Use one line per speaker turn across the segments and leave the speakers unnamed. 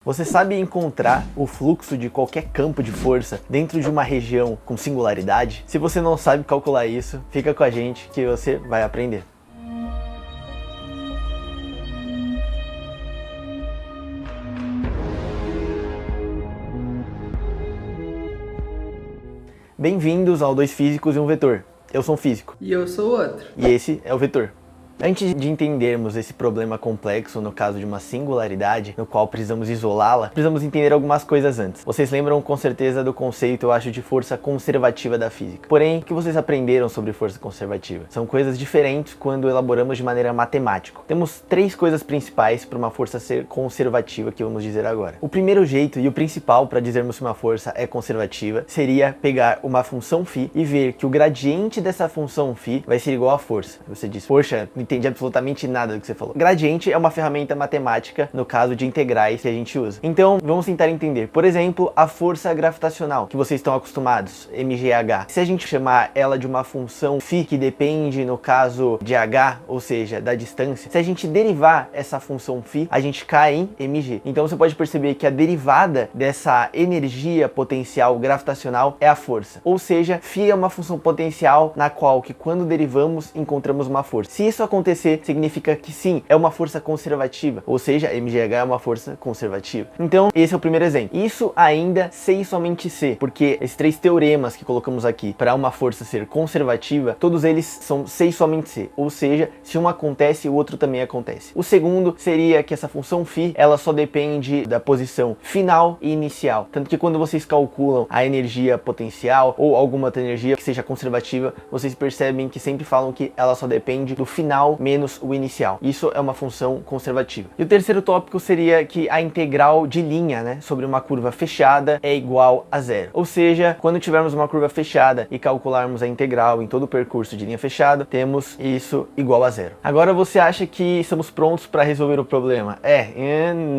Você sabe encontrar o fluxo de qualquer campo de força dentro de uma região com singularidade? Se você não sabe calcular isso, fica com a gente que você vai aprender. Bem-vindos ao Dois Físicos e um Vetor. Eu sou um físico.
E eu sou o outro.
E esse é o Vetor. Antes de entendermos esse problema complexo no caso de uma singularidade, no qual precisamos isolá-la, precisamos entender algumas coisas antes. Vocês lembram com certeza do conceito, eu acho, de força conservativa da física. Porém, o que vocês aprenderam sobre força conservativa? São coisas diferentes quando elaboramos de maneira matemática. Temos três coisas principais para uma força ser conservativa que vamos dizer agora. O primeiro jeito e o principal para dizermos se uma força é conservativa seria pegar uma função φ e ver que o gradiente dessa função φ vai ser igual à força. Você diz, poxa, entendi absolutamente nada do que você falou. Gradiente é uma ferramenta matemática, no caso de integrais que a gente usa. Então, vamos tentar entender. Por exemplo, a força gravitacional, que vocês estão acostumados, mgh. Se a gente chamar ela de uma função φ, que depende, no caso de h, ou seja, da distância, se a gente derivar essa função φ, a gente cai em mg. Então, você pode perceber que a derivada dessa energia potencial gravitacional é a força. Ou seja, φ é uma função potencial na qual que quando derivamos, encontramos uma força. Se isso acontecer, significa que sim, é uma força conservativa, ou seja, mgh é uma força conservativa. Então, esse é o primeiro exemplo. Isso ainda C e somente C, porque esses três teoremas que colocamos aqui para uma força ser conservativa, todos eles são C e somente C, ou seja, se um acontece, o outro também acontece. O segundo seria que essa função φ, ela só depende da posição final e inicial, tanto que quando vocês calculam a energia potencial ou alguma outra energia que seja conservativa, vocês percebem que sempre falam que ela só depende do final menos o inicial. Isso é uma função conservativa. E o terceiro tópico seria que a integral de linha, sobre uma curva fechada é igual a zero. Ou seja, quando tivermos uma curva fechada e calcularmos a integral em todo o percurso de linha fechada, temos isso igual a zero. Agora você acha que estamos prontos para resolver o problema?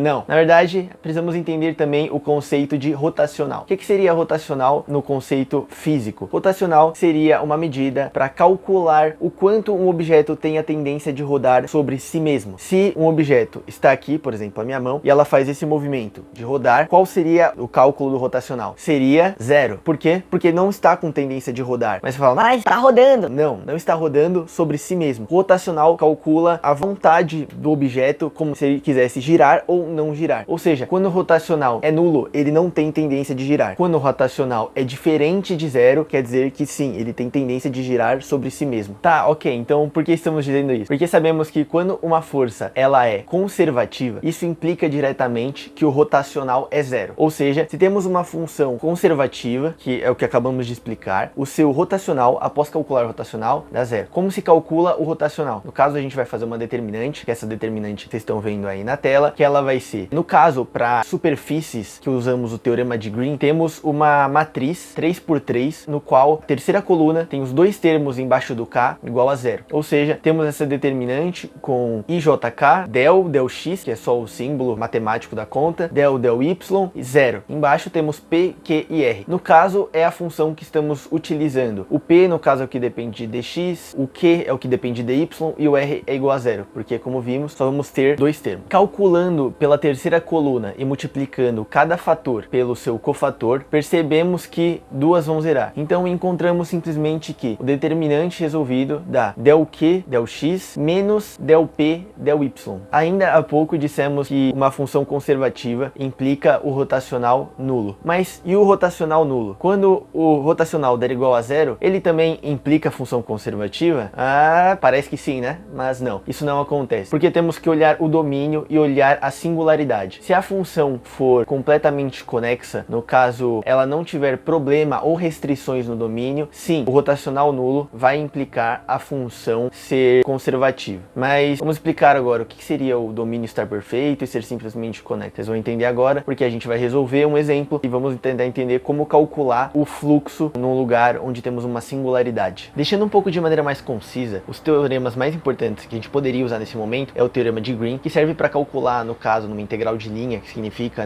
Não. Na verdade, precisamos entender também o conceito de rotacional. O que seria rotacional no conceito físico? Rotacional seria uma medida para calcular o quanto um objeto tem a tendência de rodar sobre si mesmo. Se um objeto está aqui, por exemplo, a minha mão, e ela faz esse movimento de rodar, qual seria o cálculo do rotacional? Seria zero. Por quê? Porque não está com tendência de rodar. Mas você fala, mas está rodando. Não está rodando sobre si mesmo. Rotacional calcula a vontade do objeto como se ele quisesse girar ou não girar. Ou seja, quando o rotacional é nulo, ele não tem tendência de girar. Quando o rotacional é diferente de zero, quer dizer que sim, ele tem tendência de girar sobre si mesmo. Tá, ok, então por que estamos dizendo isso? Porque sabemos que quando uma força ela é conservativa, isso implica diretamente que o rotacional é zero. Ou seja, se temos uma função conservativa, que é o que acabamos de explicar, o seu rotacional, após calcular o rotacional, dá zero. Como se calcula o rotacional? No caso, a gente vai fazer uma determinante, que é essa determinante que vocês estão vendo aí na tela, que ela vai ser, no caso, para superfícies que usamos o teorema de Green, temos uma matriz 3x3, no qual a terceira coluna tem os dois termos embaixo do K igual a zero. Ou seja, temos essa determinante com IJK, del x, que é só o símbolo matemático da conta, del y, e zero. Embaixo temos P, Q e R. No caso, é a função que estamos utilizando. O P, no caso, é o que depende de dx, o Q é o que depende de y, e o R é igual a zero, porque, como vimos, só vamos ter dois termos. Calculando pela terceira coluna e multiplicando cada fator pelo seu cofator, percebemos que duas vão zerar. Então, encontramos simplesmente que o determinante resolvido dá del Q, del x, menos del P, del y. Ainda há pouco dissemos que uma função conservativa implica o rotacional nulo. Mas e o rotacional nulo? Quando o rotacional der igual a zero, ele também implica a função conservativa? Parece que sim, Mas não, isso não acontece. Porque temos que olhar o domínio e olhar a singularidade. Se a função for completamente conexa, no caso, ela não tiver problema ou restrições no domínio, sim, o rotacional nulo vai implicar a função ser conservativa. Mas vamos explicar agora o que seria o domínio estar perfeito e ser simplesmente conecta. Vocês vão entender agora, porque a gente vai resolver um exemplo e vamos tentar entender como calcular o fluxo num lugar onde temos uma singularidade. Deixando um pouco de maneira mais concisa, os teoremas mais importantes que a gente poderia usar nesse momento é o teorema de Green, que serve para calcular, no caso, numa integral de linha, que significa,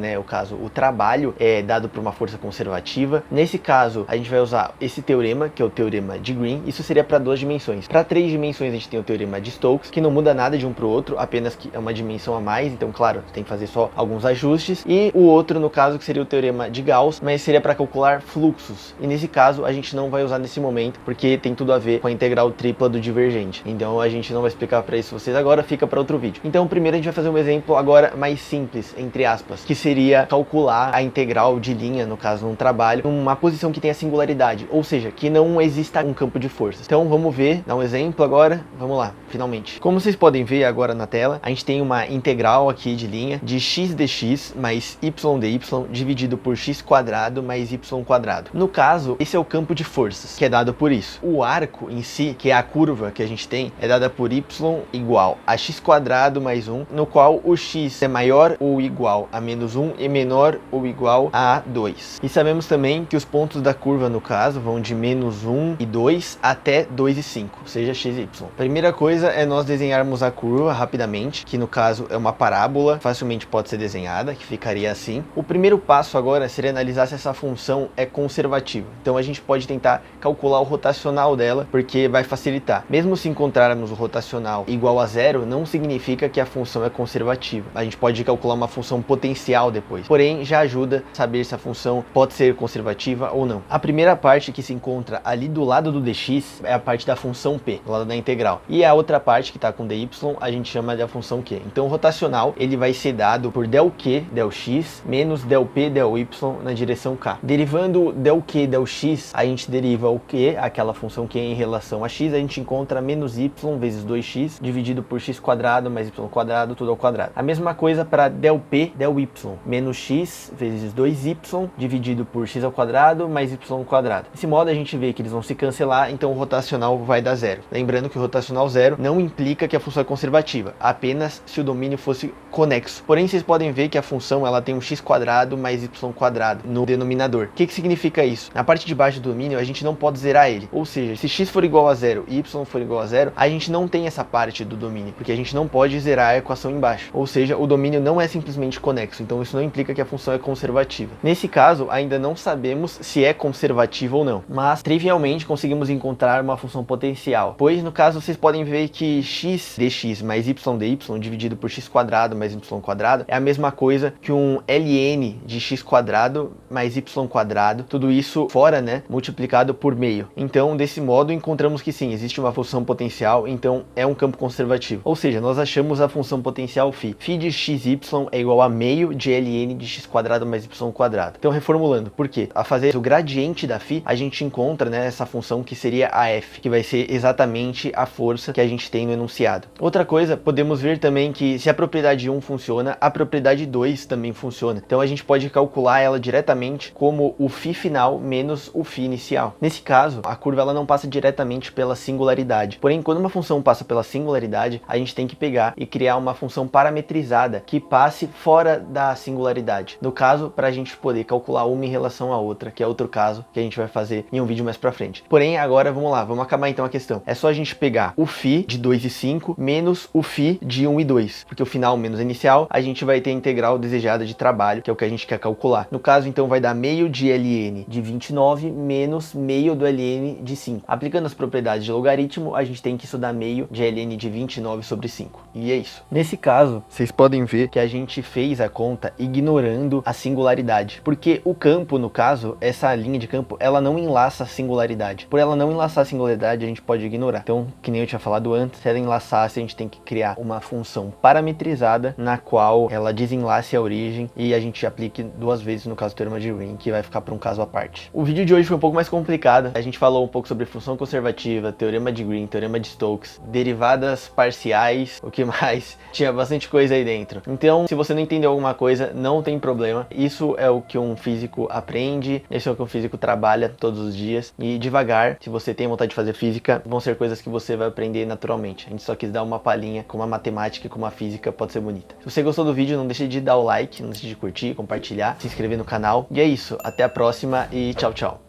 o trabalho é dado por uma força conservativa. Nesse caso, a gente vai usar esse teorema, que é o teorema de Green. Isso seria para duas dimensões. Para três dimensões, a gente tem o teorema Teorema de Stokes, que não muda nada de um para o outro, apenas que é uma dimensão a mais, então claro, tem que fazer só alguns ajustes, e o outro no caso que seria o Teorema de Gauss, mas seria para calcular fluxos, e nesse caso a gente não vai usar nesse momento, porque tem tudo a ver com a integral tripla do divergente, então a gente não vai explicar para isso vocês agora, fica para outro vídeo. Então primeiro a gente vai fazer um exemplo agora mais simples, entre aspas, que seria calcular a integral de linha, no caso num trabalho, numa posição que tenha singularidade, ou seja, que não exista um campo de forças. Então vamos ver, dar um exemplo agora, vamos lá, finalmente. Como vocês podem ver agora na tela, a gente tem uma integral aqui de linha de x dx mais y dy dividido por x quadrado mais y quadrado. No caso, esse é o campo de forças, que é dado por isso. O arco em si, que é a curva que a gente tem, é dada por y igual a x quadrado mais 1, no qual o x é maior ou igual a menos 1 e menor ou igual a 2. E sabemos também que os pontos da curva, no caso, vão de menos 1 e 2 até 2 e 5, ou seja, x e y. Primeira coisa é nós desenharmos a curva rapidamente, que no caso é uma parábola, facilmente pode ser desenhada, que ficaria assim. O primeiro passo agora seria analisar se essa função é conservativa. Então a gente pode tentar calcular o rotacional dela, porque vai facilitar. Mesmo se encontrarmos o rotacional igual a zero, não significa que a função é conservativa. A gente pode calcular uma função potencial depois. Porém, já ajuda a saber se a função pode ser conservativa ou não. A primeira parte que se encontra ali do lado do dx é a parte da função p, do lado da integral. E a outra parte que está com dy, a gente chama de função q. Então o rotacional, ele vai ser dado por del q, del x, menos del p, del y na direção k. Derivando del q, del x, a gente deriva o q, aquela função q em relação a x, a gente encontra menos y vezes 2x, dividido por x quadrado mais y quadrado, tudo ao quadrado. A mesma coisa para del p, del y, menos x vezes 2y, dividido por x ao quadrado mais y quadrado. Desse modo a gente vê que eles vão se cancelar, então o rotacional vai dar zero. Lembrando que o rotacional zero não implica que a função é conservativa, apenas se o domínio fosse conexo. Porém, vocês podem ver que a função ela tem um x quadrado mais y quadrado no denominador. O que significa isso? Na parte de baixo do domínio, a gente não pode zerar ele. Ou seja, se x for igual a zero e y for igual a zero, a gente não tem essa parte do domínio, porque a gente não pode zerar a equação embaixo. Ou seja, o domínio não é simplesmente conexo, então isso não implica que a função é conservativa. Nesse caso, ainda não sabemos se é conservativa ou não, mas trivialmente conseguimos encontrar uma função potencial, pois no caso vocês podem ver que x dx mais y dy dividido por x quadrado mais y quadrado é a mesma coisa que um ln de x quadrado mais y quadrado, tudo isso fora, né, multiplicado por meio. Então, desse modo, encontramos que sim, existe uma função potencial, então é um campo conservativo. Ou seja, nós achamos a função potencial φ. Φ de xy é igual a meio de ln de x quadrado mais y quadrado. Então, reformulando, por quê? A fazer o gradiente da φ, a gente encontra, né, essa função que seria a f, que vai ser exatamente a força que a gente tem no enunciado. Outra coisa, podemos ver também que se a propriedade 1 funciona, a propriedade 2 também funciona. Então a gente pode calcular ela diretamente como o φ final menos o φ inicial. Nesse caso, a curva ela não passa diretamente pela singularidade. Porém, quando uma função passa pela singularidade, a gente tem que pegar e criar uma função parametrizada que passe fora da singularidade. No caso, para a gente poder calcular uma em relação à outra, que é outro caso que a gente vai fazer em um vídeo mais pra frente. Porém, agora vamos lá, vamos acabar então a questão. É só a gente pegar o φ de 2 e 5 menos o φ de 1 e 2, porque o final menos o inicial, a gente vai ter a integral desejada de trabalho, que é o que a gente quer calcular. No caso, então, vai dar meio de ln de 29 menos meio do ln de 5. Aplicando as propriedades de logaritmo, a gente tem que estudar meio de ln de 29 sobre 5. E é isso. Nesse caso, vocês podem ver que a gente fez a conta ignorando a singularidade, porque o campo, no caso, essa linha de campo, ela não enlaça a singularidade. Por ela não enlaçar a singularidade, a gente pode ignorar. Então, que nem eu tinha falado antes, se ela enlaçasse, a gente tem que criar uma função parametrizada na qual ela desenlace a origem e a gente aplique duas vezes no caso do teorema de Green, que vai ficar para um caso à parte. O vídeo de hoje foi um pouco mais complicado. A gente falou um pouco sobre função conservativa, teorema de Green, teorema de Stokes, derivadas parciais, o que mais? Tinha bastante coisa aí dentro. Então, se você não entendeu alguma coisa, não tem problema. Isso é o que um físico aprende, esse é o que um físico trabalha todos os dias. E devagar, se você tem vontade de fazer física, vão ser coisas que você vai aprender naturalmente. A gente só quis dar uma palhinha como a matemática e como a física pode ser bonita. Se você gostou do vídeo, não deixe de dar o like, não deixe de curtir, compartilhar, se inscrever no canal. E é isso, até a próxima e tchau, tchau.